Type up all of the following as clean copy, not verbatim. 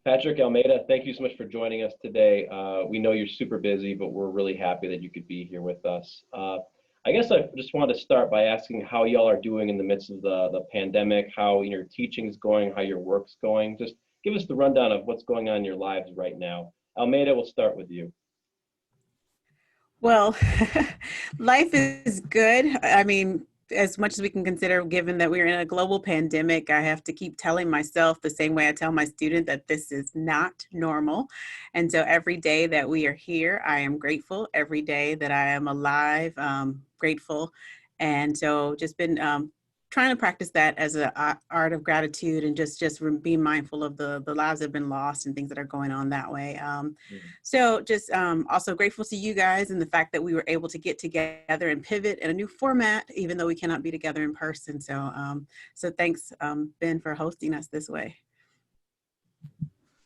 Patrick Almeda, thank you so much for joining us today. We know you're super busy, but we're really happy that you could be here with us. I guess I just wanted to start by asking how y'all are doing in the midst of the pandemic, how your teaching's going, how your work's going. Just give us the rundown of what's going on in your lives right now. Almeda, we'll start with you. Well, life is good. I mean, as much as we can consider, given that we're in a global pandemic, I have to keep telling myself the same way I tell my student that this is not normal. And so every day that we are here, I am grateful. Every day that I am alive, grateful. And so just been trying to practice that as an art of gratitude and just being mindful of the lives that have been lost and things that are going on that way. So just also grateful to you guys and the fact that we were able to get together and pivot in a new format, even though we cannot be together in person. So so thanks, Ben, for hosting us this way.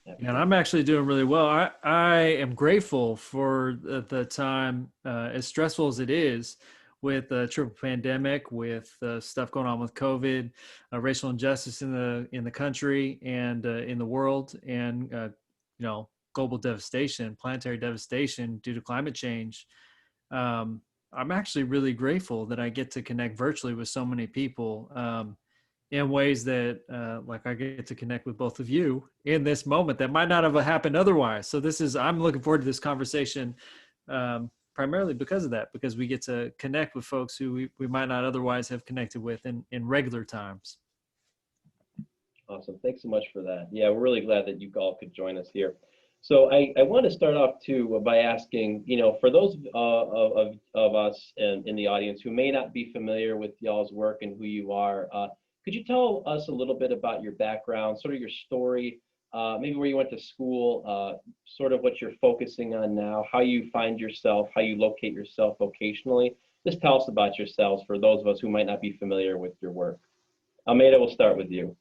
And I'm actually doing really well. I am grateful for the time, as stressful as it is, with the triple pandemic, with stuff going on with COVID, racial injustice in the country and in the world, and global devastation, planetary devastation due to climate change. I'm actually really grateful that I get to connect virtually with so many people in ways that, like I get to connect with both of you in this moment that might not have happened otherwise. So I'm looking forward to this conversation. Primarily because of that, because we get to connect with folks who we might not otherwise have connected with in regular times. Awesome. Thanks so much for that. Yeah, we're really glad that you all could join us here. So I want to start off too by asking, for those of us in the audience who may not be familiar with y'all's work and who you are, could you tell us a little bit about your background, sort of your story, maybe where you went to school, sort of what you're focusing on now, how you find yourself, how you locate yourself vocationally. Just tell us about yourselves for those of us who might not be familiar with your work. Almeda, we'll start with you.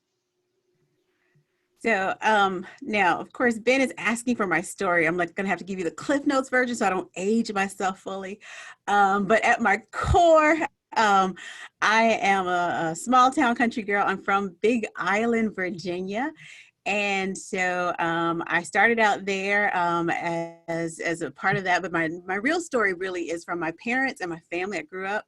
So now, of course, Ben is asking for my story. I'm going to have to give you the Cliff Notes version so I don't age myself fully. But at my core, I am a small town country girl. I'm from Big Island, Virginia. And so I started out there as a part of that, but my real story really is from my parents and my family. I grew up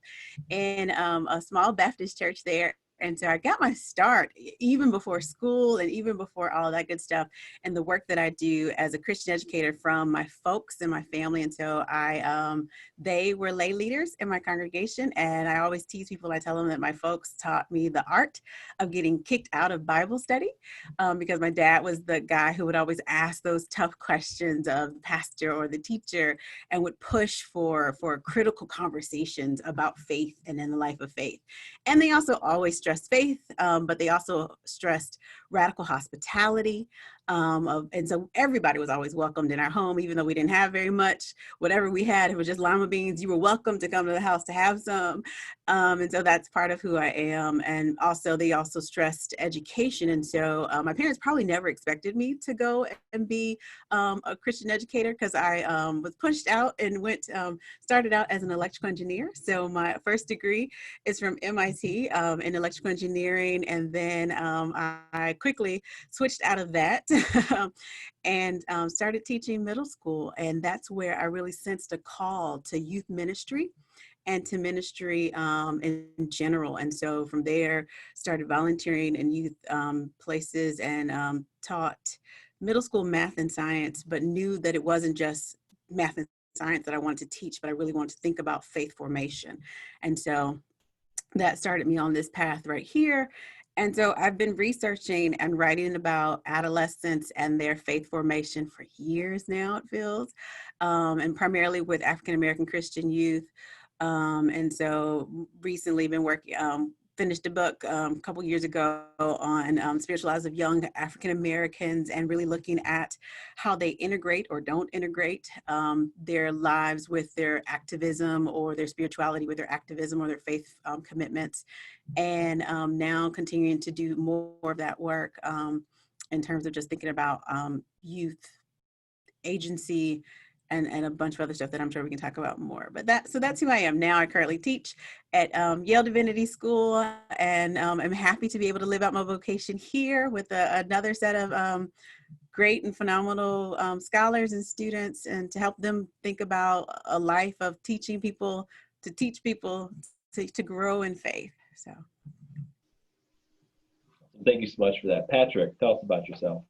in a small Baptist church there. And so I got my start even before school and even before all of that good stuff and the work that I do as a Christian educator from my folks and my family. And so they were lay leaders in my congregation. And I always tease people, I tell them that my folks taught me the art of getting kicked out of Bible study because my dad was the guy who would always ask those tough questions of the pastor or the teacher and would push for critical conversations about faith and in the life of faith. And they also always stressed faith, but they also stressed radical hospitality. And so everybody was always welcomed in our home, even though we didn't have very much. Whatever we had, it was just lima beans. You were welcome to come to the house to have some. And so that's part of who I am. And also, they also stressed education. And so my parents probably never expected me to go and be a Christian educator because I was pushed out and started out as an electrical engineer. So my first degree is from MIT in electrical engineering. And then I quickly switched out of that and started teaching middle school. And that's where I really sensed a call to youth ministry and to ministry in general. And so from there, started volunteering in youth places and taught middle school math and science, but knew that it wasn't just math and science that I wanted to teach, but I really wanted to think about faith formation. And so that started me on this path right here. And so I've been researching and writing about adolescents and their faith formation for years now, it feels, and primarily with African-American Christian youth. And so recently been working, finished a book a couple years ago on spiritual lives of young African-Americans and really looking at how they integrate or don't integrate their lives with their activism or their spirituality with their activism or their faith commitments. And now continuing to do more of that work in terms of just thinking about youth agency and a bunch of other stuff that I'm sure we can talk about more. But that's who I am now. I currently teach at Yale Divinity School, and I'm happy to be able to live out my vocation here with another set of great and phenomenal scholars and students, and to help them think about a life of teaching people, to teach people to grow in faith. So. Thank you so much for that. Patrick, tell us about yourself.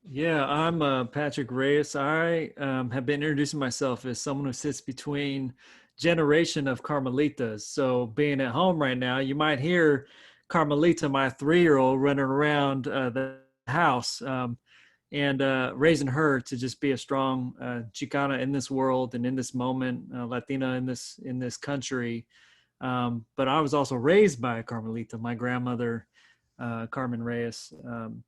Yeah, I'm Patrick Reyes. I have been introducing myself as someone who sits between generation of Carmelitas. So being at home right now, you might hear Carmelita, my 3-year-old, running around the house, and raising her to just be a strong Chicana in this world and in this moment, Latina in this country. But I was also raised by a Carmelita. My grandmother, Carmen Reyes,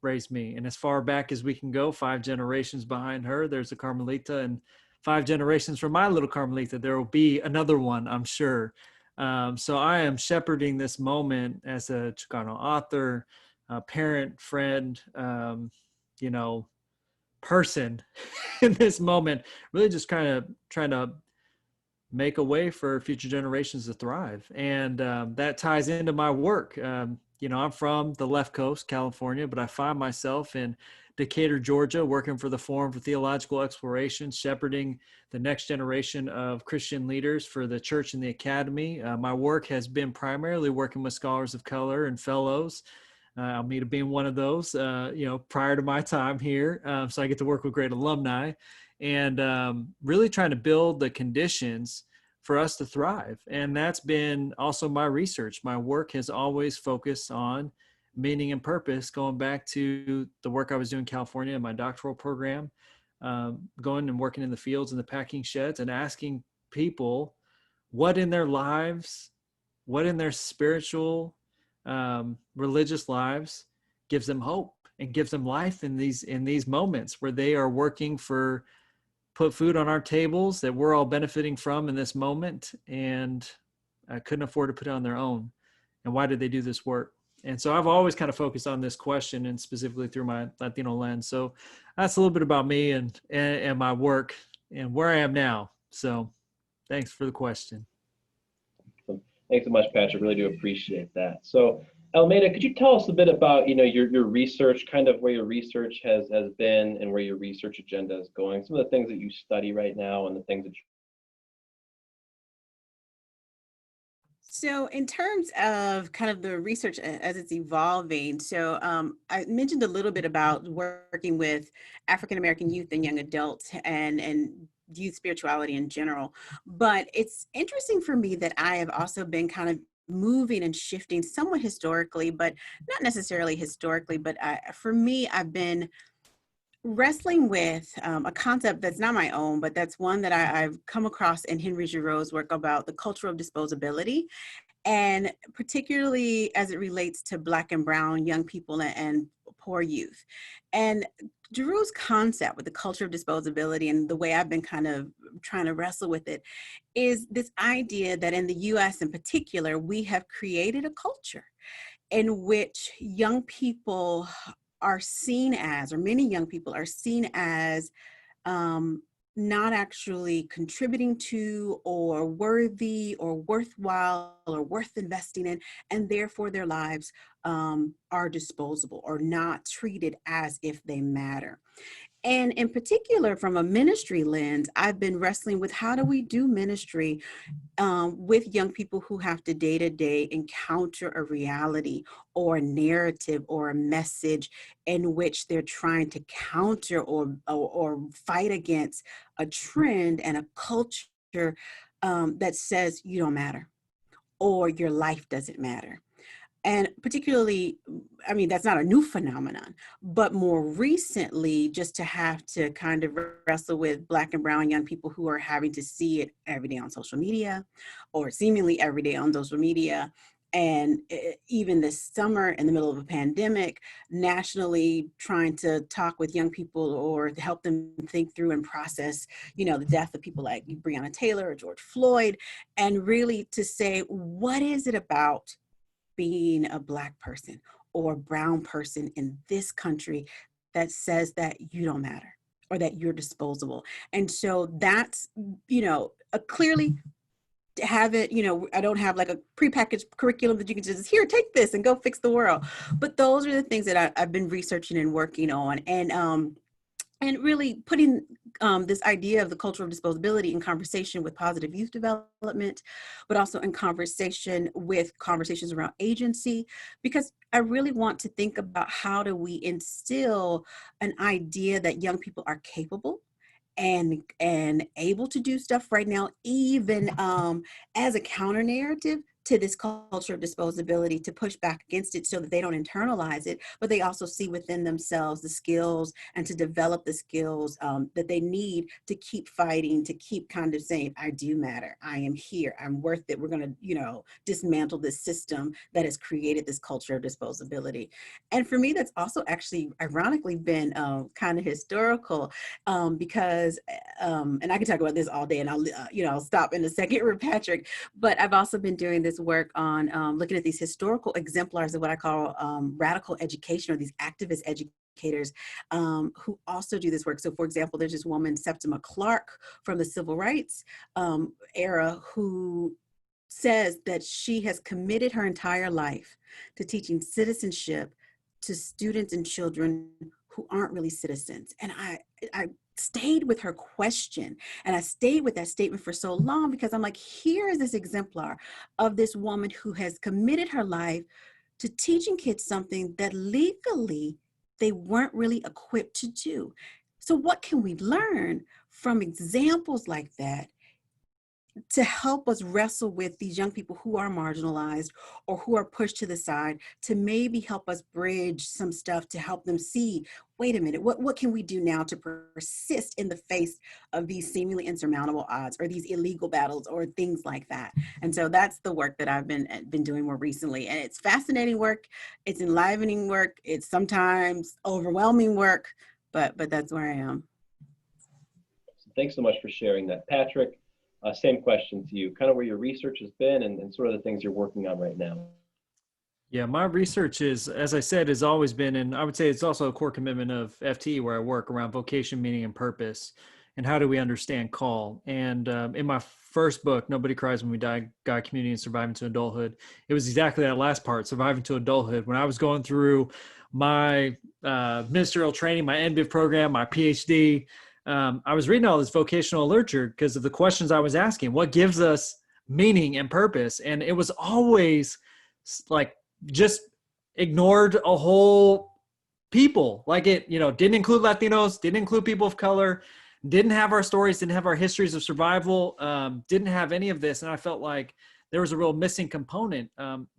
raised me. And as far back as we can go, 5 generations behind her, there's a Carmelita, and 5 generations from my little Carmelita, there will be another one, I'm sure. So I am shepherding this moment as a Chicano author, parent, friend, person in this moment, really just kind of trying to make a way for future generations to thrive. And that ties into my work. I'm from the left coast, California, but I find myself in Decatur, Georgia, working for the Forum for Theological Exploration, shepherding the next generation of Christian leaders for the church and the academy. My work has been primarily working with scholars of color and fellows. Almeda being one of those, prior to my time here. So I get to work with great alumni, and really trying to build the conditions for us to thrive. And that's been also my research. My work has always focused on meaning and purpose, going back to the work I was doing in California in my doctoral program, going and working in the fields and the packing sheds and asking people what in their lives, what in their spiritual, religious lives gives them hope and gives them life in these moments where they are working for put food on our tables that we're all benefiting from in this moment, and couldn't afford to put it on their own. And why did they do this work? And so I've always kind of focused on this question, and specifically through my Latino lens. So that's a little bit about me and my work and where I am now. So thanks for the question. Thanks so much, Patrick. Really do appreciate that. So, Almeda, could you tell us a bit about your research, kind of where your research has been and where your research agenda is going? Some of the things that you study right now and the things that you. So in terms of kind of the research as it's evolving, so I mentioned a little bit about working with African American youth and young adults and youth spirituality in general. But it's interesting for me that I have also been kind of moving and shifting somewhat historically, but not necessarily historically, but for me, I've been wrestling with a concept that's not my own, but that's one that I've come across in Henry Giroir's work about the culture of disposability, and particularly as it relates to Black and Brown young people and poor youth. And Giroir's concept with the culture of disposability, and the way I've been kind of trying to wrestle with it, is this idea that in the US in particular, we have created a culture in which young people are seen as, or many young people are seen as, not actually contributing to or worthy or worthwhile or worth investing in, and therefore their lives are disposable or not treated as if they matter. And in particular, from a ministry lens, I've been wrestling with how do we do ministry with young people who have to day-to-day encounter a reality or a narrative or a message in which they're trying to counter or fight against a trend and a culture that says you don't matter or your life doesn't matter. And particularly, I mean, that's not a new phenomenon, but more recently, just to have to kind of wrestle with Black and Brown young people who are having to see it every day on social media, or seemingly every day on social media. And even this summer, in the middle of a pandemic, nationally trying to talk with young people or to help them think through and process, the death of people like Breonna Taylor or George Floyd, and really to say, what is it about being a Black person or a brown person in this country that says that you don't matter or that you're disposable? And so that's, clearly have it, I don't have like a prepackaged curriculum that you can just here, take this and go fix the world. But those are the things that I've been researching and working on, and really putting this idea of the culture of disposability in conversation with positive youth development, but also in conversations around agency, because I really want to think about how do we instill an idea that young people are capable and able to do stuff right now, even as a counter narrative to this culture of disposability, to push back against it so that they don't internalize it, but they also see within themselves the skills and to develop the skills that they need to keep fighting, to keep kind of saying, I do matter, I am here, I'm worth it. We're going to, dismantle this system that has created this culture of disposability. And for me, that's also actually ironically been kind of historical, because, and I can talk about this all day, and I'll stop in a second with Patrick, but I've also been doing this work on looking at these historical exemplars of what I call radical education, or these activist educators who also do this work. So for example, there's this woman, Septima Clark, from the civil rights era, who says that she has committed her entire life to teaching citizenship to students and children who aren't really citizens. And I stayed with her question, and I stayed with that statement for so long, because I'm like, here is this exemplar of this woman who has committed her life to teaching kids something that legally they weren't really equipped to do. So what can we learn from examples like that to help us wrestle with these young people who are marginalized or who are pushed to the side, to maybe help us bridge some stuff to help them see, wait a minute, what can we do now to persist in the face of these seemingly insurmountable odds, or these illegal battles, or things like that. And so that's the work that I've been doing more recently. And it's fascinating work, it's enlivening work, it's sometimes overwhelming work, but that's where I am. Thanks so much for sharing that. Patrick, same question to you, kind of where your research has been and sort of the things you're working on right now. Yeah, my research is, as I said, has always been, and I would say it's also a core commitment of FT, where I work around vocation, meaning, and purpose, and how do we understand call. And in my first book, Nobody Cries When We Die, God, Community, and Surviving to Adulthood, it was exactly that last part, surviving to adulthood. When I was going through my ministerial training, my NBIV program, my PhD, I was reading all this vocational literature because of the questions I was asking. What gives us meaning and purpose? And it was always like just ignored a whole people. Like it, didn't include Latinos, didn't include people of color, didn't have our stories, didn't have our histories of survival, didn't have any of this. And I felt like there was a real missing component,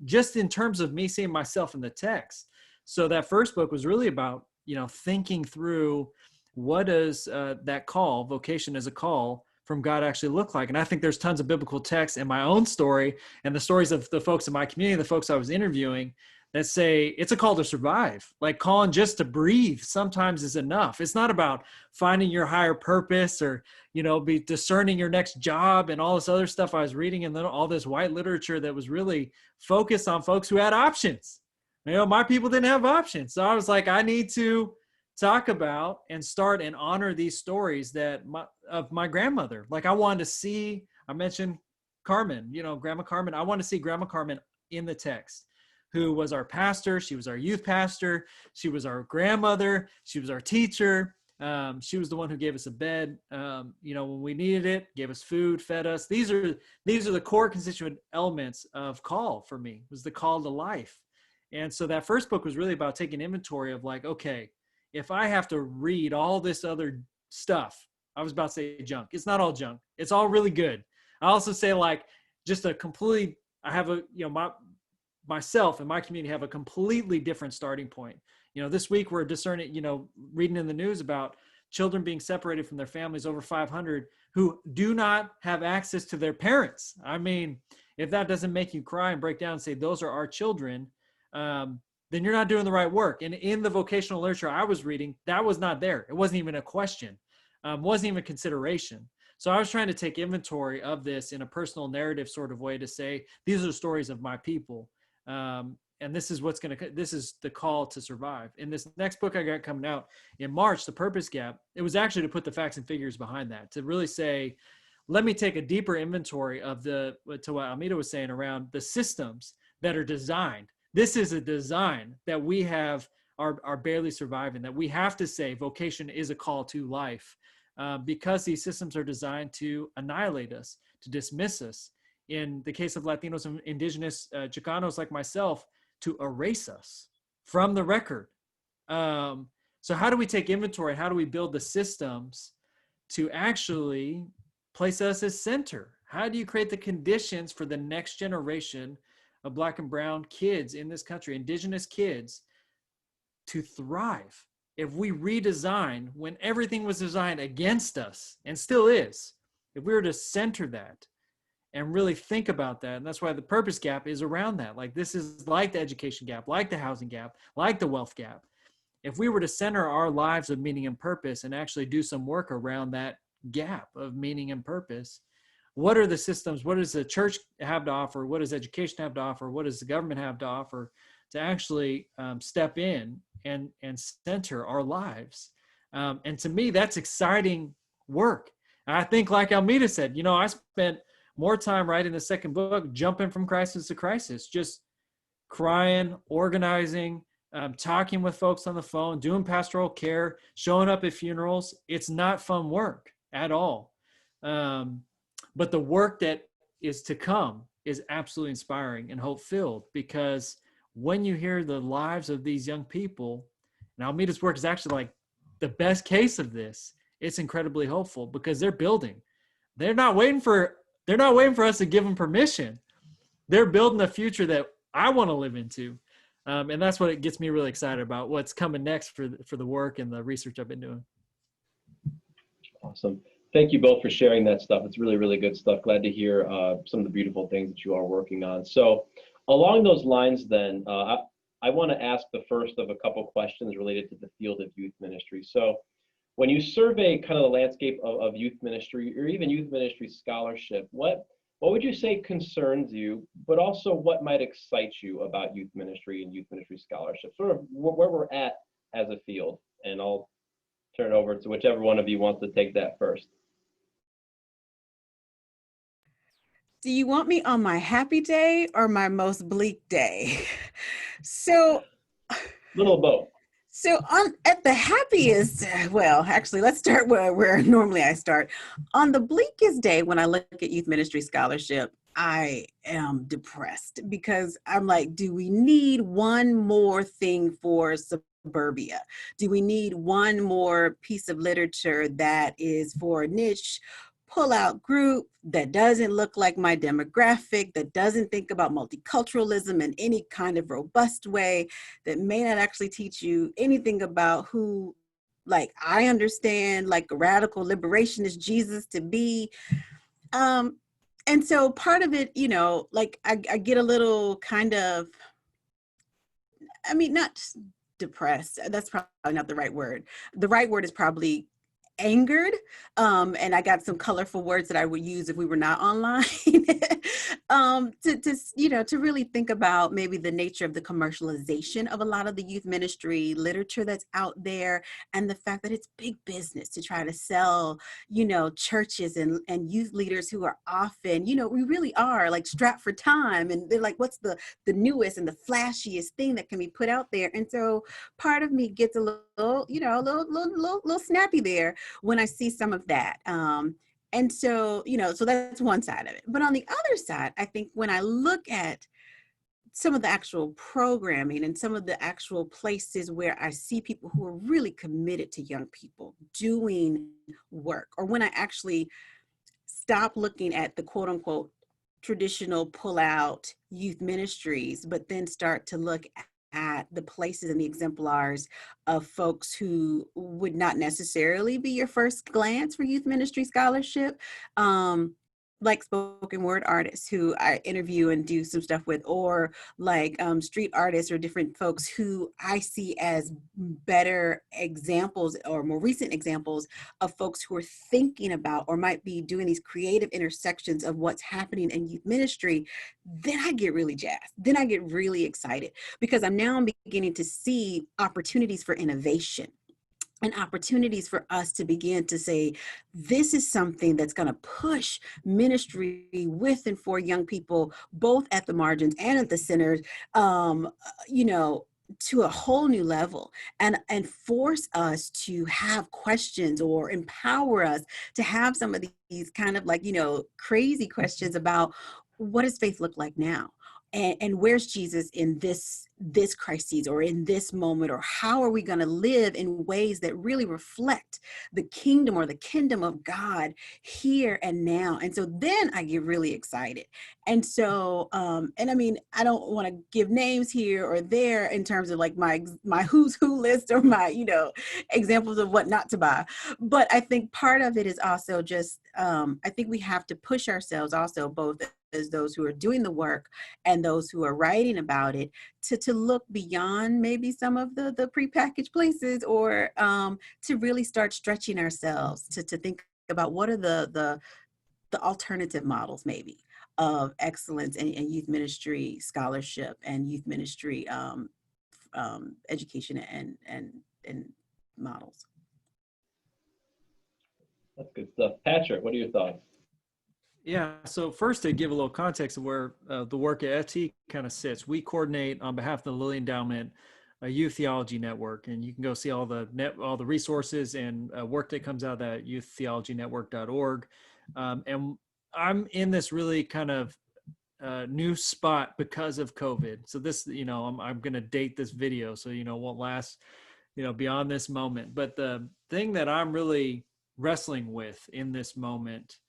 just in terms of me seeing myself in the text. So that first book was really about, thinking through, what does that call, vocation as a call from God, actually look like? And I think there's tons of biblical texts in my own story and the stories of the folks in my community, the folks I was interviewing, that say it's a call to survive. Like calling just to breathe sometimes is enough. It's not about finding your higher purpose or, be discerning your next job and all this other stuff I was reading, and then all this white literature that was really focused on folks who had options. My people didn't have options. So I was like, I need to talk about and start and honor these stories of my grandmother. Like I wanted to see, I mentioned Carmen, Grandma Carmen. I want to see Grandma Carmen in the text, who was our pastor. She was our youth pastor. She was our grandmother. She was our teacher. She was the one who gave us a bed, when we needed it, gave us food, fed us. These are the core constituent elements of call for me, was the call to life. And so that first book was really about taking inventory of like, okay, if I have to read all this other stuff, I was about to say junk. It's not all junk. It's all really good. I also say like just a completely, I have a, myself and my community have a completely different starting point. This week we're discerning, reading in the news about children being separated from their families, over 500, who do not have access to their parents. I mean, if that doesn't make you cry and break down and say, those are our children, then you're not doing the right work. And in the vocational literature I was reading, that was not there. It wasn't even a question, wasn't even a consideration. So I was trying to take inventory of this in a personal narrative sort of way to say, these are the stories of my people. And this is this is the call to survive. In this next book I got coming out in March, The Purpose Gap, it was actually to put the facts and figures behind that, to really say, let me take a deeper inventory of to what Almeda was saying around the systems that are designed. This is a design that we have are barely surviving, that we have to say vocation is a call to life, because these systems are designed to annihilate us, to dismiss us. In the case of Latinos and indigenous Chicanos like myself, to erase us from the record. So how do we take inventory? How do we build the systems to actually place us as center? How do you create the conditions for the next generation of Black and brown kids in this country, indigenous kids, to thrive? If we redesign when everything was designed against us and still is, if we were to center that and really think about that, and that's why the purpose gap is around that. Like, this is like the education gap, like the housing gap, like the wealth gap. If we were to center our lives of meaning and purpose and actually do some work around that gap of meaning and purpose, what are the systems? What does the church have to offer? What does education have to offer? What does the government have to offer to actually step in and center our lives? And to me, that's exciting work. And I think, like Almeda said, I spent more time writing the second book, jumping from crisis to crisis, just crying, organizing, talking with folks on the phone, doing pastoral care, showing up at funerals. It's not fun work at all. But the work that is to come is absolutely inspiring and hope-filled, because when you hear the lives of these young people, and Almeda's work is actually like the best case of this, it's incredibly hopeful because they're building. They're not waiting for us to give them permission. They're building a future that I want to live into. And that's what it gets me really excited about what's coming next for the work and the research I've been doing. Awesome. Thank you both for sharing that stuff. It's really, really good stuff. Glad to hear some of the beautiful things that you are working on. So along those lines then, I want to ask the first of a couple questions related to the field of youth ministry. So when you survey kind of the landscape of youth ministry or even youth ministry scholarship, what would you say concerns you, but also what might excite you about youth ministry and youth ministry scholarship, sort of where we're at as a field? And I'll turn it over to whichever one of you wants to take that first. Do you want me on my happy day or my most bleak day? So, Little both. So at the happiest, well, actually, let's start where normally I start. On the bleakest day, when I look at youth ministry scholarship, I am depressed because I'm like, do we need one more thing for suburbia? Do we need one more piece of literature that is for a niche pull-out group that doesn't look like my demographic, that doesn't think about multiculturalism in any kind of robust way, that may not actually teach you anything about who, like, I understand, like, a radical liberationist Jesus to be. And so part of it, like, I get a little kind of, not depressed. That's probably not the right word. The right word is probably angered, and I got some colorful words that I would use if we were not online, to really think about maybe the nature of the commercialization of a lot of the youth ministry literature that's out there, and the fact that it's big business to try to sell, churches and youth leaders who are often, we really are like strapped for time, and they're like, what's the newest and the flashiest thing that can be put out there? And so part of me gets a little snappy there when I see some of that. And so, so that's one side of it. But on the other side, I think when I look at some of the actual programming and some of the actual places where I see people who are really committed to young people doing work, or when I actually stop looking at the quote unquote traditional pull-out youth ministries, but then start to look at the places and the exemplars of folks who would not necessarily be your first glance for youth ministry scholarship, like spoken word artists who I interview and do some stuff with, or like street artists or different folks who I see as better examples or more recent examples of folks who are thinking about or might be doing these creative intersections of what's happening in youth ministry. Then I get really jazzed. Then I get really excited because I'm now beginning to see opportunities for innovation. and opportunities for us to begin to say, this is something that's going to push ministry with and for young people, both at the margins and at the centers, you know, to a whole new level, and force us to have questions, or empower us to have some of these kind of, like, you know, crazy questions about, what does faith look like now? And where's Jesus in this crisis, or in this moment, or how are we going to live in ways that really reflect the kingdom, or the kingdom of God here and now? And so then I get really excited. And so, and I mean, I don't want to give names here or there in terms of like my who's who list, or my, you know, examples of what not to buy. But I think part of it is also just, I think we have to push ourselves also, both as those who are doing the work and those who are writing about it, to look beyond maybe some of the prepackaged places, or to really start stretching ourselves to think about what are the alternative models maybe of excellence and youth ministry scholarship, and youth ministry education and models. That's good stuff. Patrick, what are your thoughts? Yeah, so first, to give a little context of where the work at FT kind of sits, we coordinate on behalf of the Lilly Endowment a youth theology network, and you can go see all the resources and work that comes out of that, youththeologynetwork.org. And I'm in this really kind of new spot because of COVID. So this, you know, I'm going to date this video, so, you know, won't last, you know, beyond this moment. But the thing that I'm really wrestling with in this moment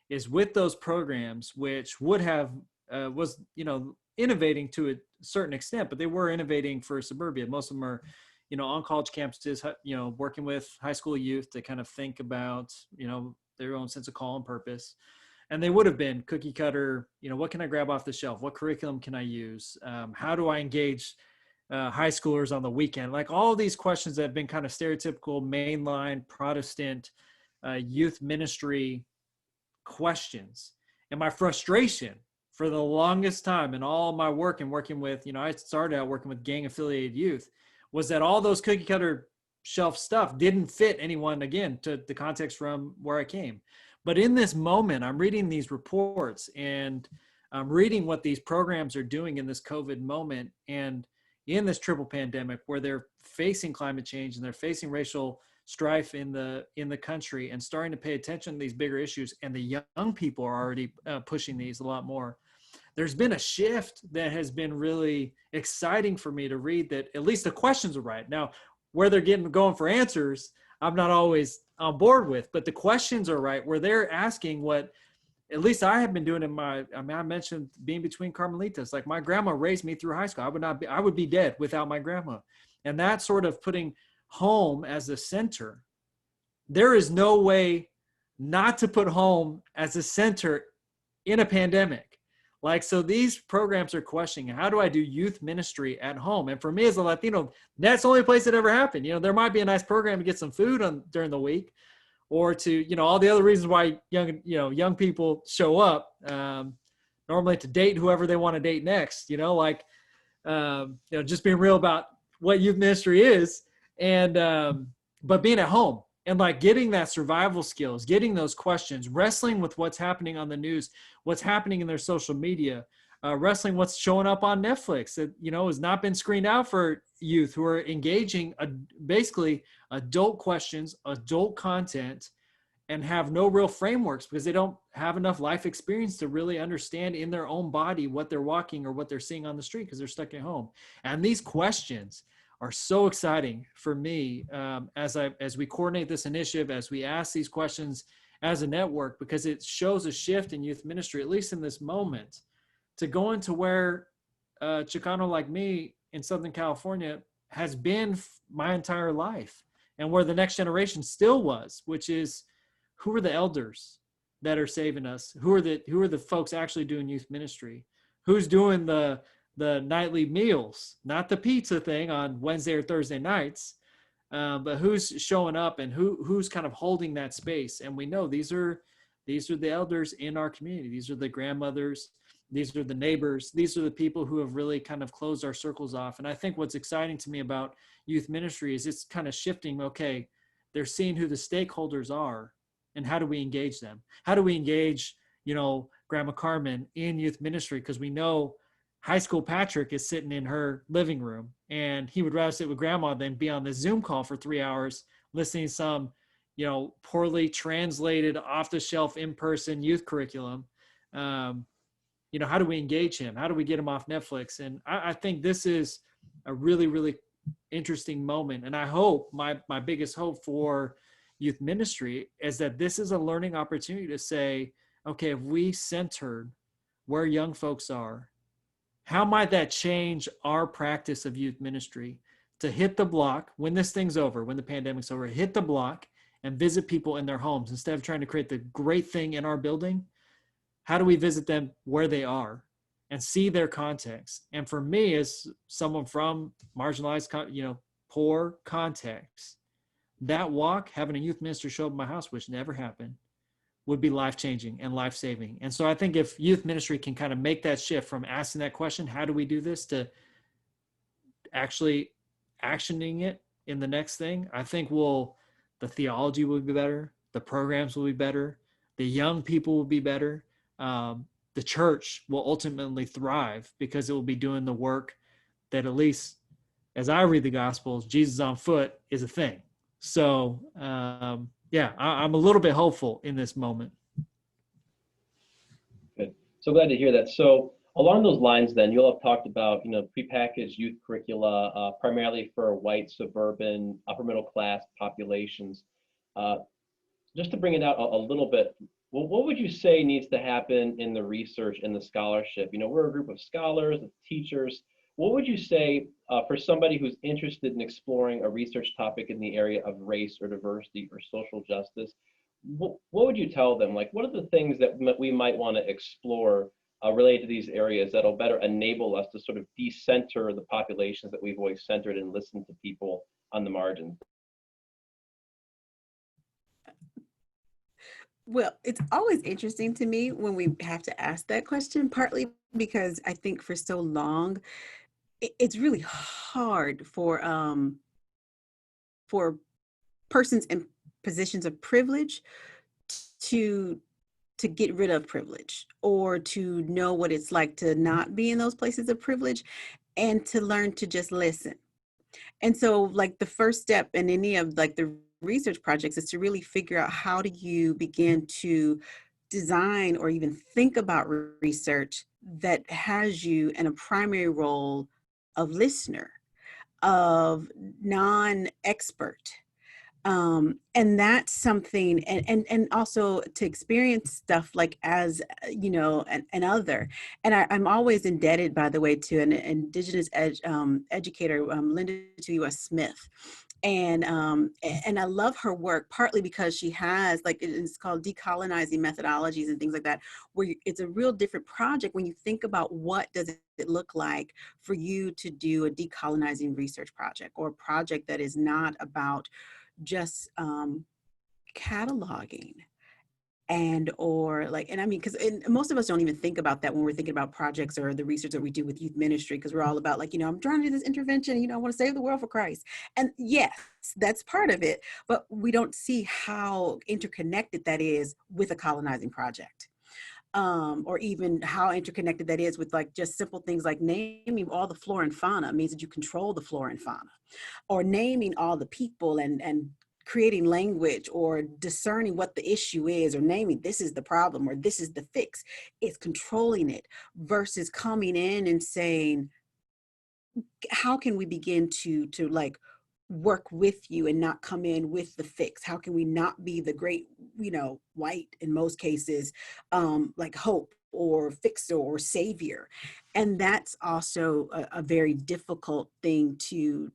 is with those programs, which would have was, you know, innovating to a certain extent, but they were innovating for suburbia. Most of them are, you know, on college campuses, you know, working with high school youth to kind of think about, you know, their own sense of call and purpose. And they would have been cookie cutter, you know, what can I grab off the shelf? What curriculum can I use? How do I engage high schoolers on the weekend? Like all these questions that have been kind of stereotypical mainline Protestant youth ministry questions. And my frustration for the longest time in all my work and working with, you know, I started out working with gang affiliated youth, was that all those cookie cutter shelf stuff didn't fit anyone, again, to the context from where I came. But in this moment, I'm reading these reports and I'm reading what these programs are doing in this COVID moment and in this triple pandemic, where they're facing climate change and they're facing racial strife in the country, and starting to pay attention to these bigger issues. And the young people are already pushing these a lot more. There's been a shift that has been really exciting for me to read, that at least the questions are right. Now, where they're going for answers, I'm not always on board with, but the questions are right, where they're asking what at least I have been doing I mentioned being between Carmelitas. Like, my grandma raised me through high school. I would be dead without my grandma. And that sort of putting home as the center. There is no way not to put home as a center in a pandemic. Like, so these programs are questioning, how do I do youth ministry at home? And for me as a Latino, that's the only place it ever happened. You know, there might be a nice program to get some food on during the week, or to, you know, all the other reasons why young people show up, normally to date whoever they want to date next, you know, like, just being real about what youth ministry is. And, but being at home and like getting that survival skills, getting those questions, wrestling with what's happening on the news, what's happening in their social media, wrestling what's showing up on Netflix that, you know, has not been screened out for youth who are engaging basically adult questions, adult content, and have no real frameworks because they don't have enough life experience to really understand in their own body what they're walking or what they're seeing on the street because they're stuck at home. And these questions are so exciting for me as we coordinate this initiative, as we ask these questions as a network, because it shows a shift in youth ministry, at least in this moment, to go into where Chicano like me in Southern California has been my entire life, and where the next generation still was, which is, who are the elders that are saving us? Who are the folks actually doing youth ministry? Who's doing the nightly meals, not the pizza thing on Wednesday or Thursday nights, but who's showing up and who's kind of holding that space? And we know these are the elders in our community. These are the grandmothers. These are the neighbors. These are the people who have really kind of closed our circles off. And I think what's exciting to me about youth ministry is it's kind of shifting. Okay, they're seeing who the stakeholders are and how do we engage them? How do we engage, Grandma Carmen in youth ministry? Because we know high school Patrick is sitting in her living room and he would rather sit with grandma than be on this Zoom call for 3 hours listening to some, poorly translated off the shelf in-person youth curriculum. How do we engage him? How do we get him off Netflix? And I think this is a really, really interesting moment. And I hope my biggest hope for youth ministry is that this is a learning opportunity to say, okay, if we centered where young folks are, how might that change our practice of youth ministry to hit the block when this thing's over, when the pandemic's over, hit the block and visit people in their homes instead of trying to create the great thing in our building? How do we visit them where they are and see their context? And for me, as someone from marginalized, poor context, that walk, having a youth minister show up at my house, which never happened, would be life-changing and life-saving. And so I think if youth ministry can kind of make that shift from asking that question, how do we do this, to actually actioning it in the next thing, I think the theology will be better, the programs will be better, the young people will be better. The church will ultimately thrive because it will be doing the work that, at least as I read the Gospels, Jesus on foot is a thing. So I'm a little bit hopeful in this moment. Good. So glad to hear that. So along those lines, then, you'll have talked about, prepackaged youth curricula, primarily for white, suburban, upper middle class populations. Just to bring it out a little bit, well, what would you say needs to happen in the research and the scholarship? We're a group of scholars, of teachers. What would you say for somebody who's interested in exploring a research topic in the area of race or diversity or social justice? What would you tell them? Like, what are the things that we might want to explore related to these areas that'll better enable us to sort of decenter the populations that we've always centered and listened to people on the margins? Well, it's always interesting to me when we have to ask that question, partly because I think for so long, it's really hard for persons in positions of privilege to get rid of privilege, or to know what it's like to not be in those places of privilege, and to learn to just listen. And so, like, the first step in any of like the research projects is to really figure out, how do you begin to design or even think about research that has you in a primary role of listener, of non-expert. And that's something, and also to experience stuff like as, an other. And I'm always indebted, by the way, to an Indigenous educator, Linda to U.S. Smith. And I love her work, partly because she has, like, it's called decolonizing methodologies and things like that, where it's a real different project when you think about what does it look like for you to do a decolonizing research project, or a project that is not about just cataloging because most of us don't even think about that when we're thinking about projects or the research that we do with youth ministry, because we're all about, like, I'm trying to do this intervention, I want to save the world for Christ. And yes, that's part of it, but we don't see how interconnected that is with a colonizing project. Or even how interconnected that is with, like, just simple things like naming all the flora and fauna means that you control the flora and fauna, or naming all the people and creating language, or discerning what the issue is, or naming this is the problem or this is the fix. It's controlling it, versus coming in and saying, how can we begin to like work with you and not come in with the fix? How can we not be the great, white, in most cases, like hope or fixer or savior? And that's also a very difficult thing to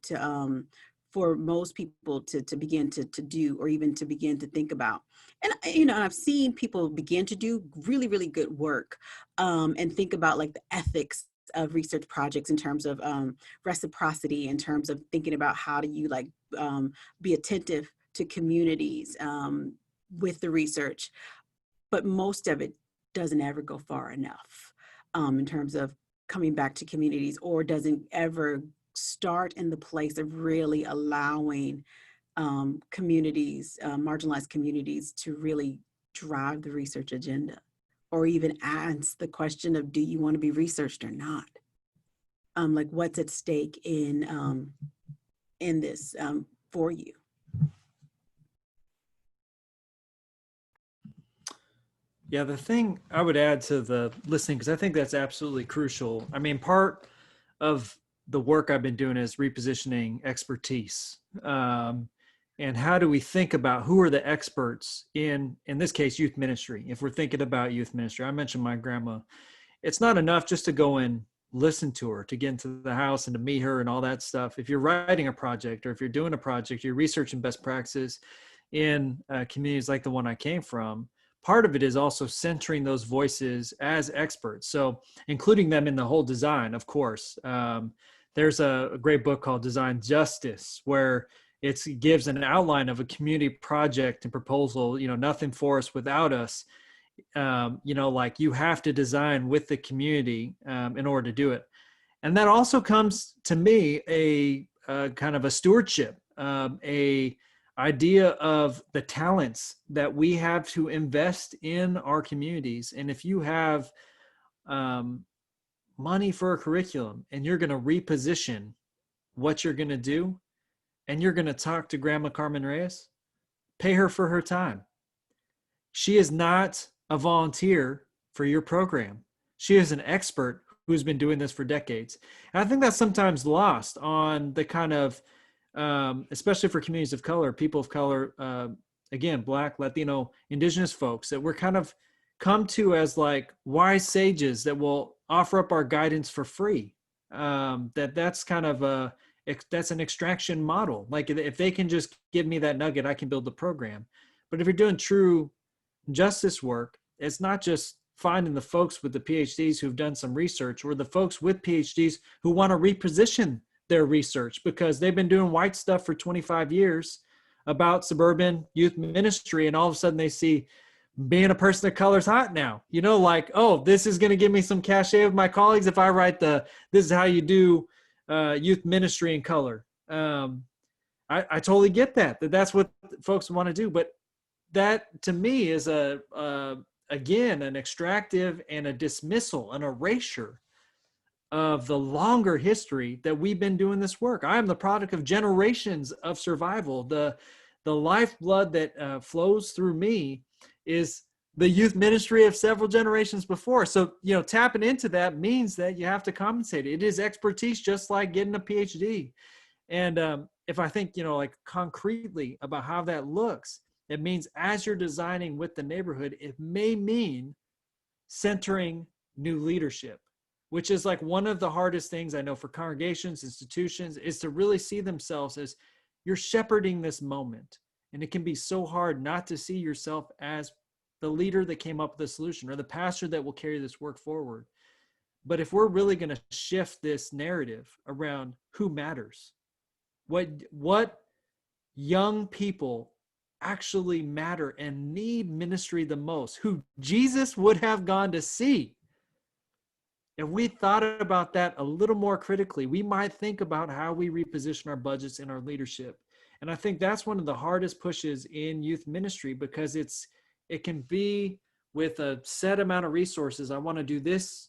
for most people to begin to do, or even to begin to think about. And I've seen people begin to do really, really good work, and think about, like, the ethics of research projects in terms of reciprocity, in terms of thinking about how do you, like, be attentive to communities with the research. But most of it doesn't ever go far enough in terms of coming back to communities, or doesn't ever start in the place of really allowing communities, marginalized communities, to really drive the research agenda, or even ask the question of, do you want to be researched or not? Like, what's at stake in this for you? Yeah, the thing I would add to the listening, because I think that's absolutely crucial. I mean, part of the work I've been doing is repositioning expertise. And how do we think about who are the experts in this case, youth ministry? If we're thinking about youth ministry, I mentioned my grandma. It's not enough just to go and listen to her, to get into the house and to meet her and all that stuff. If you're writing a project, or if you're doing a project, you're researching best practices in communities like the one I came from. Part of it is also centering those voices as experts. So including them in the whole design, of course. There's a great book called Design Justice, where it gives an outline of a community project and proposal, nothing for us without us. Like, you have to design with the community in order to do it. And that also comes to me a kind of a stewardship, a idea of the talents that we have to invest in our communities. And if you have money for a curriculum and you're going to reposition what you're going to do, and you're going to talk to Grandma Carmen Reyes, pay her for her time. She is not a volunteer for your program. She is an expert who's been doing this for decades. And I think that's sometimes lost on the kind of, especially for communities of color, people of color, again, Black, Latino, Indigenous folks, that we're kind of come to as like wise sages that will offer up our guidance for free. That's kind of that's an extraction model. Like, if they can just give me that nugget, I can build the program. But if you're doing true justice work, it's not just finding the folks with the PhDs who've done some research, or the folks with PhDs who want to reposition their research because they've been doing white stuff for 25 years about suburban youth ministry, and all of a sudden they see being a person of color is hot now. Like, oh, this is going to give me some cachet with my colleagues if I write this is how you do youth ministry in color. I totally get that's what folks want to do, but that to me is again, an extractive and a dismissal, an erasure of the longer history that we've been doing this work. I am the product of generations of survival. The lifeblood that flows through me is the youth ministry of several generations before. So, tapping into that means that you have to compensate. It is expertise, just like getting a PhD. And if I think, like concretely about how that looks, it means as you're designing with the neighborhood, it may mean centering new leadership, which is like one of the hardest things I know for congregations, institutions, is to really see themselves as you're shepherding this moment. And it can be so hard not to see yourself as the leader that came up with the solution, or the pastor that will carry this work forward. But if we're really going to shift this narrative around who matters, what young people actually matter and need ministry the most, who Jesus would have gone to see, if we thought about that a little more critically, we might think about how we reposition our budgets and our leadership. And I think that's one of the hardest pushes in youth ministry, because it can be with a set amount of resources. I want to do this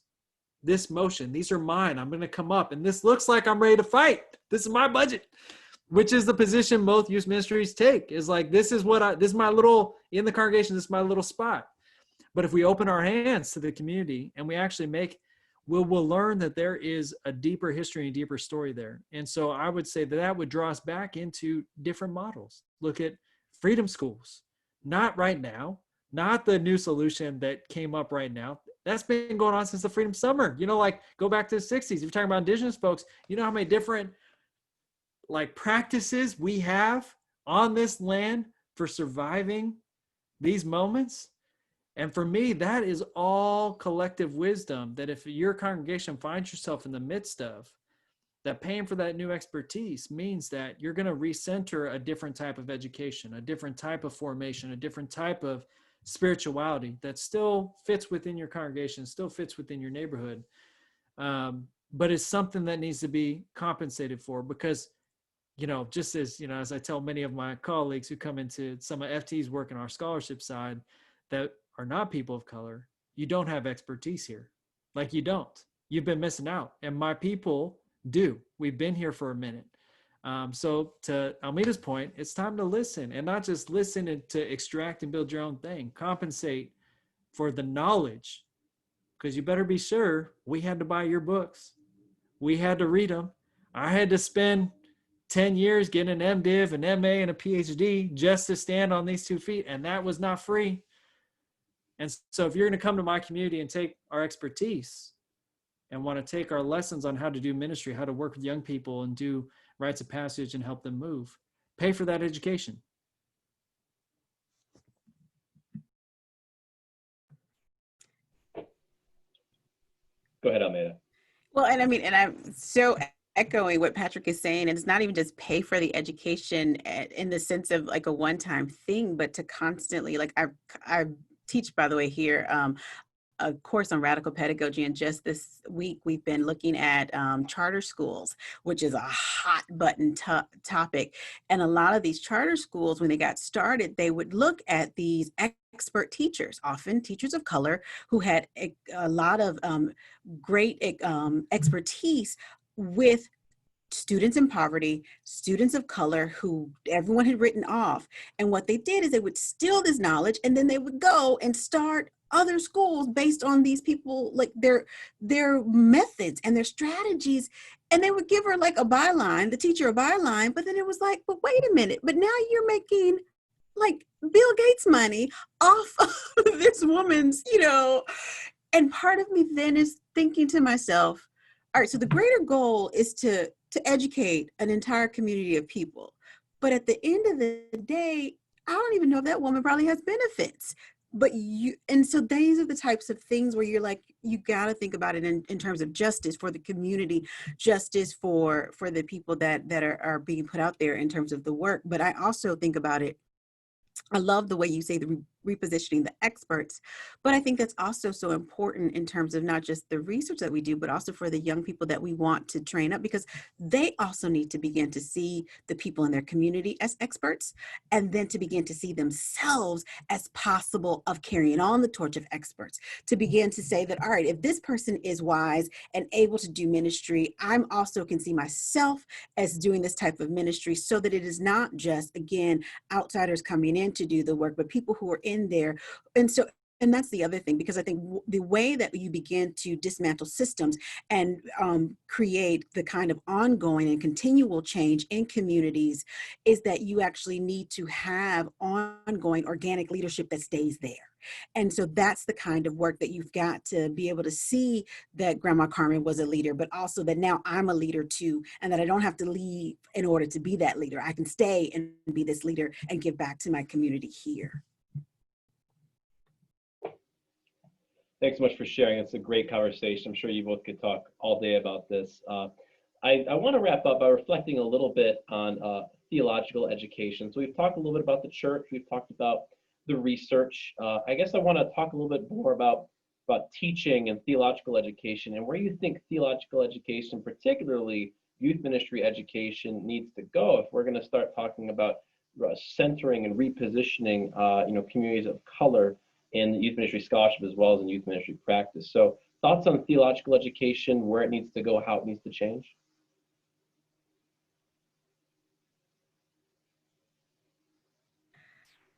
motion. These are mine. I'm going to come up, and this looks like I'm ready to fight. This is my budget, which is the position most youth ministries take, is like, this is my little, in the congregation, this is my little spot. But if we open our hands to the community and we actually we'll learn that there is a deeper history and deeper story there. And so I would say that would draw us back into different models. Look at freedom schools. Not right now, not the new solution that came up right now. That's been going on since the Freedom Summer. Like, go back to the 60s. If you're talking about Indigenous folks, how many different like practices we have on this land for surviving these moments. And for me, that is all collective wisdom, that if your congregation finds yourself in the midst of, that paying for that new expertise means that you're going to recenter a different type of education, a different type of formation, a different type of spirituality that still fits within your congregation, still fits within your neighborhood. But it's something that needs to be compensated for, because just as, as I tell many of my colleagues who come into some of FT's work in our scholarship side that are not people of color, you don't have expertise here. Like, you don't. You've been missing out. And my people do. We've been here for a minute. So to Almeda's point, it's time to listen, and not just listen and to extract and build your own thing. Compensate for the knowledge, because you better be sure we had to buy your books. We had to read them. I had to spend 10 years getting an MDiv, an MA, and a PhD just to stand on these 2 feet, and that was not free. And so if you're going to come to my community and take our expertise and want to take our lessons on how to do ministry, how to work with young people and do rites of passage and help them move, pay for that education. Go ahead, Almeda. Well, and I mean, and I'm so echoing what Patrick is saying, and it's not even just pay for the education in the sense of like a one-time thing, but to constantly, like I teach, by the way, here, a course on radical pedagogy, and just this week we've been looking at charter schools, which is a hot button topic. And a lot of these charter schools, when they got started, they would look at these expert teachers, often teachers of color, who had a lot of great expertise with students in poverty, students of color who everyone had written off. And what they did is they would steal this knowledge, and then they would go and start other schools based on these people, like their methods and their strategies. And they would give her like a byline, the teacher a byline, but then it was like, but wait a minute, but now you're making like Bill Gates money off of this woman's, and part of me then is thinking to myself, all right, so the greater goal is to educate an entire community of people. But at the end of the day, I don't even know if that woman probably has benefits. But and so these are the types of things where you're like, you got to think about it in terms of justice for the community, justice for the people that are being put out there in terms of the work. But I also think about it, I love the way you say the repositioning the experts, but I think that's also so important in terms of not just the research that we do, but also for the young people that we want to train up, because they also need to begin to see the people in their community as experts, and then to begin to see themselves as possible of carrying on the torch of experts, to begin to say that, all right, if this person is wise and able to do ministry, I'm also can see myself as doing this type of ministry, so that it is not just, again, outsiders coming in to do the work, but people who are in there. And that's the other thing, because I think the way that you begin to dismantle systems and create the kind of ongoing and continual change in communities is that you actually need to have ongoing organic leadership that stays there. And so that's the kind of work that you've got to be able to see, that Grandma Carmen was a leader, but also that now I'm a leader too, and that I don't have to leave in order to be that leader. I can stay and be this leader and give back to my community here. Thanks so much for sharing. It's a great conversation. I'm sure you both could talk all day about this. I want to wrap up by reflecting a little bit on theological education. So we've talked a little bit about the church. We've talked about the research. I guess I want to talk a little bit more about teaching and theological education, and where you think theological education, particularly youth ministry education, needs to go if we're going to start talking about centering and repositioning communities of color in youth ministry scholarship as well as in youth ministry practice. So thoughts on theological education, where it needs to go, how it needs to change?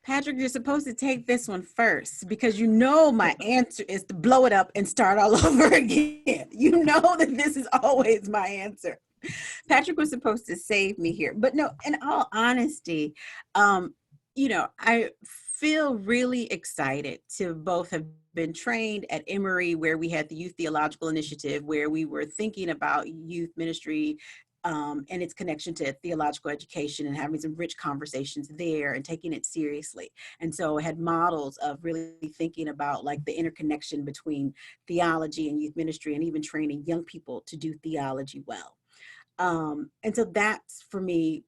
Patrick, you're supposed to take this one first, because you know my answer is to blow it up and start all over again. You know that this is always my answer. Patrick was supposed to save me here. But no, in all honesty, I feel really excited to both have been trained at Emory, where we had the Youth Theological Initiative, where we were thinking about youth ministry and its connection to theological education, and having some rich conversations there and taking it seriously. And so I had models of really thinking about like the interconnection between theology and youth ministry, and even training young people to do theology well. And so that's, for me,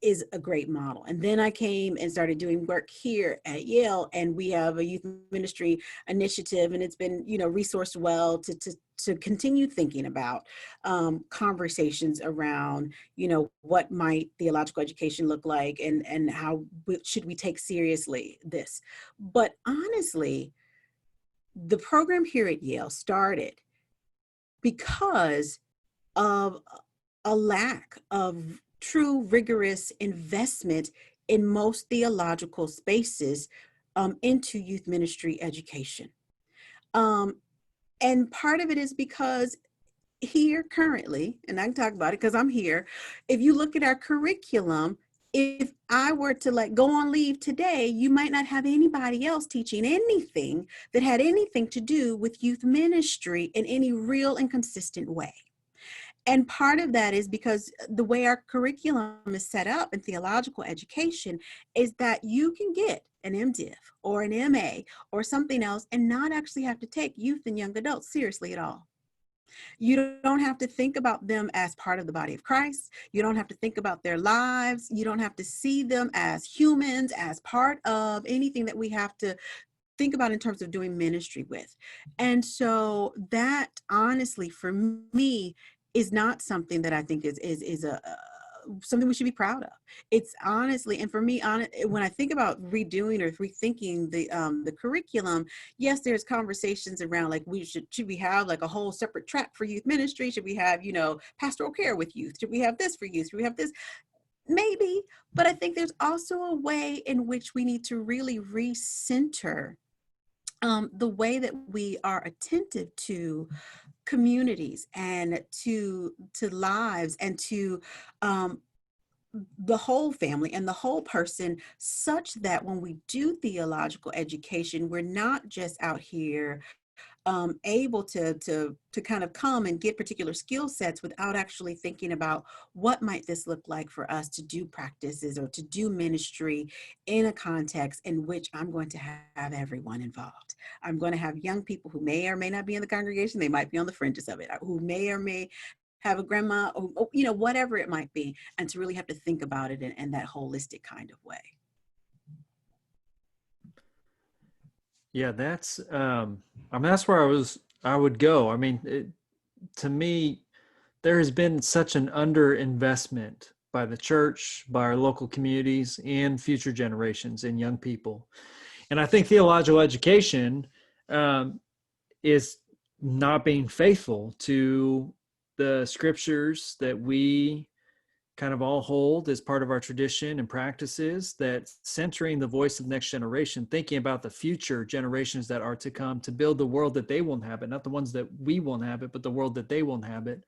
is a great model. And then I came and started doing work here at Yale, and we have a youth ministry initiative, and it's been, resourced well to continue thinking about conversations around, what might theological education look like, and how should we take seriously this. But honestly, the program here at Yale started because of a lack of true rigorous investment in most theological spaces into youth ministry education. And part of it is because here currently, and I can talk about it because I'm here, if you look at our curriculum, if I were to go on leave today, you might not have anybody else teaching anything that had anything to do with youth ministry in any real and consistent way. And part of that is because the way our curriculum is set up in theological education is that you can get an MDiv or an MA or something else and not actually have to take youth and young adults seriously at all. You don't have to think about them as part of the body of Christ. You don't have to think about their lives. You don't have to see them as humans, as part of anything that we have to think about in terms of doing ministry with. And so that, honestly, for me, is not something that I think is something we should be proud of. It's honestly, and for me, when I think about redoing or rethinking the curriculum, yes, there's conversations around should we have a whole separate track for youth ministry? Should we have pastoral care with youth? Should we have this for youth? Should we have this? Maybe, but I think there's also a way in which we need to really recenter the way that we are attentive to communities and to lives and to the whole family and the whole person, such that when we do theological education, we're not just out here able to kind of come and get particular skill sets without actually thinking about what might this look like for us to do practices or to do ministry in a context in which I'm going to have everyone involved. I'm going to have young people who may or may not be in the congregation. They might be on the fringes of it, who may or may have a grandma, or whatever it might be, and to really have to think about it in that holistic kind of way. Yeah, that's that's where I would go. To me, there has been such an underinvestment by the church, by our local communities, and future generations and young people. And I think theological education is not being faithful to the scriptures that we kind of all hold as part of our tradition and practices, that centering the voice of the next generation, thinking about the future generations that are to come, to build the world that they will inhabit, not the ones that we will inhabit, but the world that they will inhabit.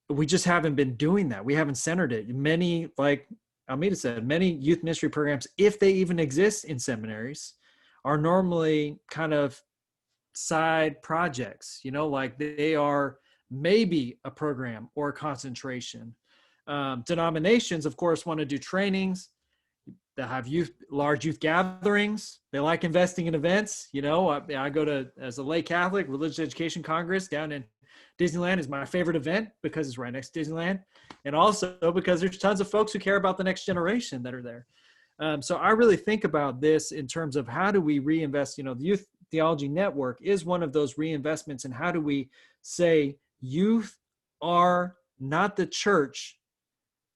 We just haven't been doing that. We haven't centered it. Many, like Almeda said, many youth ministry programs, if they even exist in seminaries, are normally kind of side projects, they are maybe a program or a concentration. Denominations, of course, want to do trainings. They have large youth gatherings. They like investing in events. I go to, as a lay Catholic, Religious Education Congress down in Disneyland is my favorite event because it's right next to Disneyland. And also because there's tons of folks who care about the next generation that are there. So I really think about this in terms of how do we reinvest. The Youth Theology Network is one of those reinvestments. And how do we say youth are not the church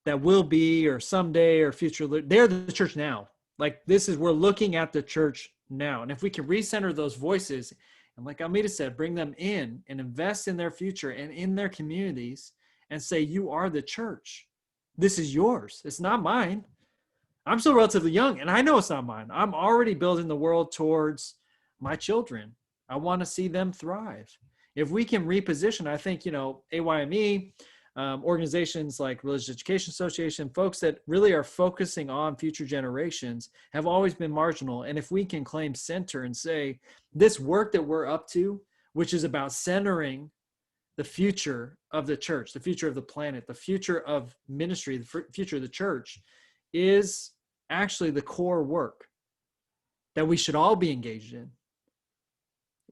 that will be or someday or future? They're the church now. We're looking at the church now. And if we can recenter those voices, and like Almeda said, bring them in and invest in their future and in their communities and say, you are the church. This is yours. It's not mine. I'm still relatively young and I know it's not mine. I'm already building the world towards my children. I want to see them thrive. If we can reposition, I think, AYME, organizations like Religious Education Association, folks that really are focusing on future generations have always been marginal. And if we can claim center and say this work that we're up to, which is about centering the future of the church, the future of the planet, the future of ministry, the future of the church, is actually the core work that we should all be engaged in.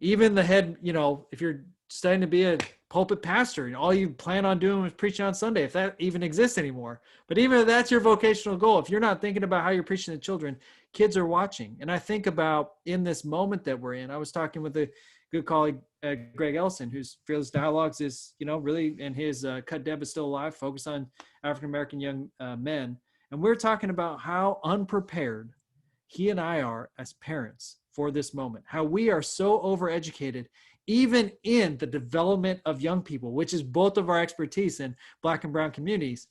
Even the head, if you're studying to be a pulpit pastor and all you plan on doing is preaching on Sunday, if that even exists anymore. But even if that's your vocational goal, if you're not thinking about how you're preaching to children, kids are watching. And I think about in this moment that we're in, I was talking with a good colleague, Greg Ellison, whose Fearless Dialogues is, really, and his Cut Deb is Still Alive, focused on African-American young men. And we're talking about how unprepared he and I are as parents for this moment, how we are so overeducated, even in the development of young people, which is both of our expertise in Black and brown communities.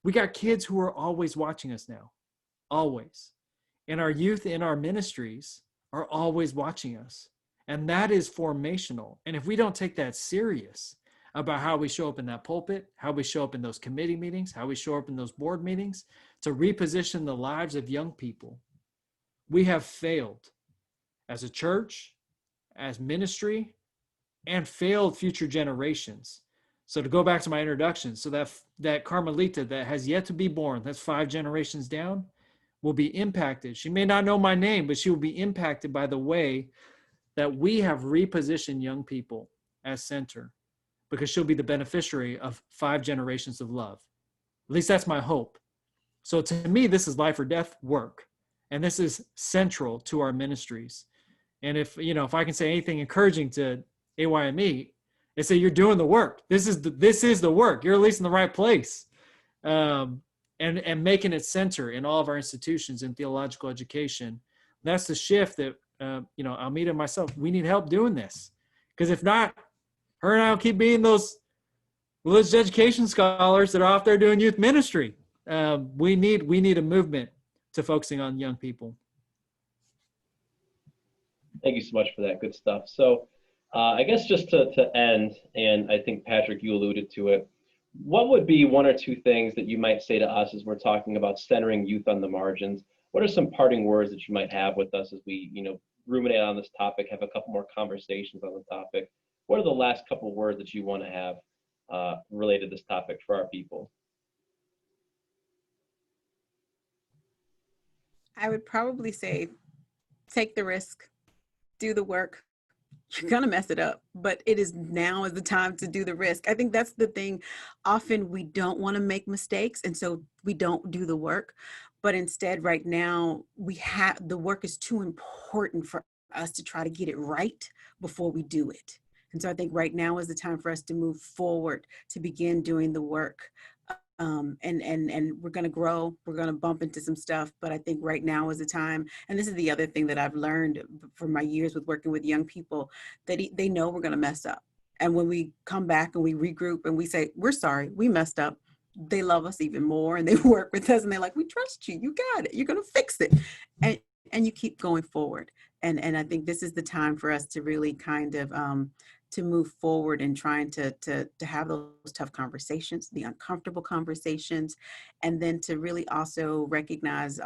We got kids who are always watching us now, always. And our youth in our ministries are always watching us. And that is formational. And if we don't take that serious about how we show up in that pulpit, how we show up in those committee meetings, how we show up in those board meetings, to reposition the lives of young people, we have failed as a church, as ministry, and failed future generations. So to go back to my introduction, so that Carmelita that has yet to be born, that's 5 generations down, will be impacted. She may not know my name, but she will be impacted by the way that we have repositioned young people as center, because she'll be the beneficiary of 5 generations of love. At least that's my hope. So to me, this is life or death work. And this is central to our ministries. And if I can say anything encouraging to AYME, it's that you're doing the work. This is the work. You're at least in the right place. And making it center in all of our institutions in theological education. That's the shift that, Almeda and myself, we need help doing this. Because if not, her and I will keep being those religious education scholars that are out there doing youth ministry. We need a movement to focusing on young people. Thank you so much for that. Good stuff. So I guess just to end, and I think, Patrick, you alluded to it, what would be 1 or 2 things that you might say to us as we're talking about centering youth on the margins? What are some parting words that you might have with us as we, ruminate on this topic, have a couple more conversations on the topic? What are the last couple words that you want to have related to this topic for our people? I would probably say, take the risk, do the work. You're going to mess it up, but now is the time to do the risk. I think that's the thing. Often we don't want to make mistakes, and so we don't do the work. But instead, right now, the work is too important for us to try to get it right before we do it. And so I think right now is the time for us to move forward, to begin doing the work. And we're going to grow, we're going to bump into some stuff, but I think right now is the time. And this is the other thing that I've learned from my years with working with young people, that they know we're going to mess up. And when we come back and we regroup and we say, we're sorry, we messed up, they love us even more, and they work with us, and they're like, we trust you, you got it, you're going to fix it. And you keep going forward. And I think this is the time for us to really kind of to move forward and trying to have those tough conversations, the uncomfortable conversations, and then to really also recognize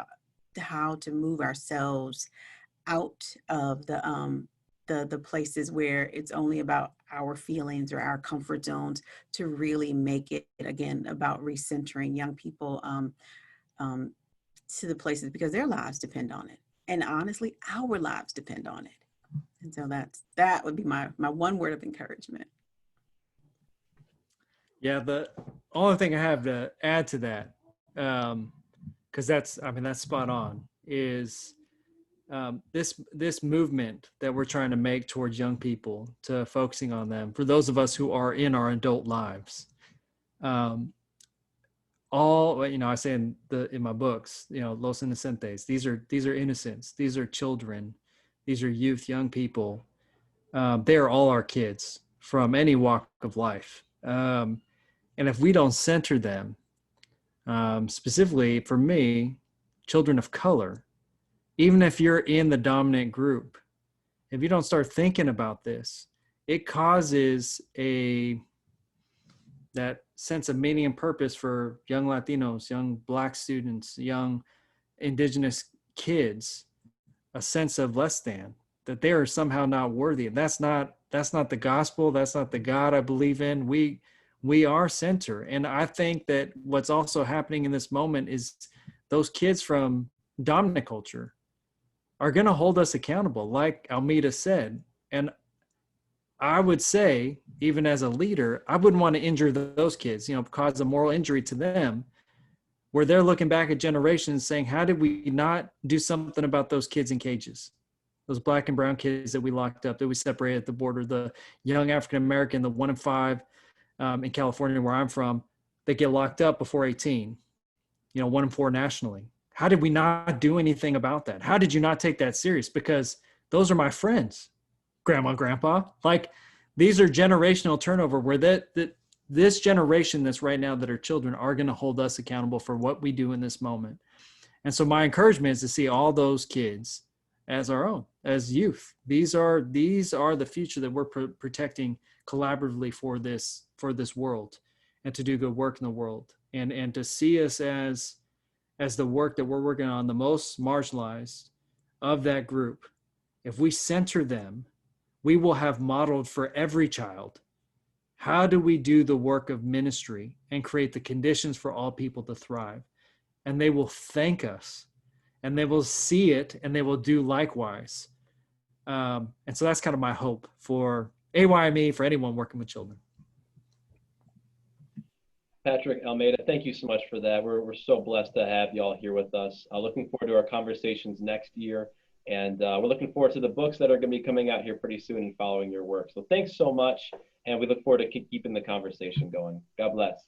how to move ourselves out of the places where it's only about our feelings or our comfort zones, to really make it, again, about recentering young people to the places, because their lives depend on it. And honestly, our lives depend on it. And so that would be my 1 word of encouragement. Yeah, the only thing I have to add to that, because that's spot on, is this movement that we're trying to make towards young people, to focusing on them, for those of us who are in our adult lives. I say in my books, los inocentes, these are innocents, these are children, these are youth, young people. They are all our kids from any walk of life. And if we don't center them, specifically for me, children of color, even if you're in the dominant group, if you don't start thinking about this, it causes that sense of meaning and purpose for young Latinos, young Black students, young Indigenous kids, a sense of less than, that they are somehow not worthy. And that's not the gospel. That's not the God I believe in. We are center. And I think that what's also happening in this moment is those kids from dominant culture are going to hold us accountable, like Almeda said. And I would say, even as a leader, I wouldn't want to injure those kids, cause a moral injury to them, where they're looking back at generations saying, how did we not do something about those kids in cages? Those Black and brown kids that we locked up, that we separated at the border, the young African-American, the 1 in 5 in California, where I'm from, they get locked up before 18, 1 in 4 nationally. How did we not do anything about that? How did you not take that serious? Because those are my friends, grandma, grandpa. Like, these are generational turnover where this generation that's right now that are children are going to hold us accountable for what we do in this moment. And so my encouragement is to see all those kids as our own, as youth. These are the future that we're protecting collaboratively for this world, and to do good work in the world, and to see us as the work that we're working on, the most marginalized of that group. If we center them, we will have modeled for every child, how do we do the work of ministry and create the conditions for all people to thrive? And they will thank us, and they will see it, and they will do likewise. And so that's kind of my hope for AYME, for anyone working with children. Patrick, Almeda, thank you so much for that. We're so blessed to have you all here with us. Looking forward to our conversations next year. And we're looking forward to the books that are going to be coming out here pretty soon and following your work. So thanks so much. And we look forward to keeping the conversation going. God bless.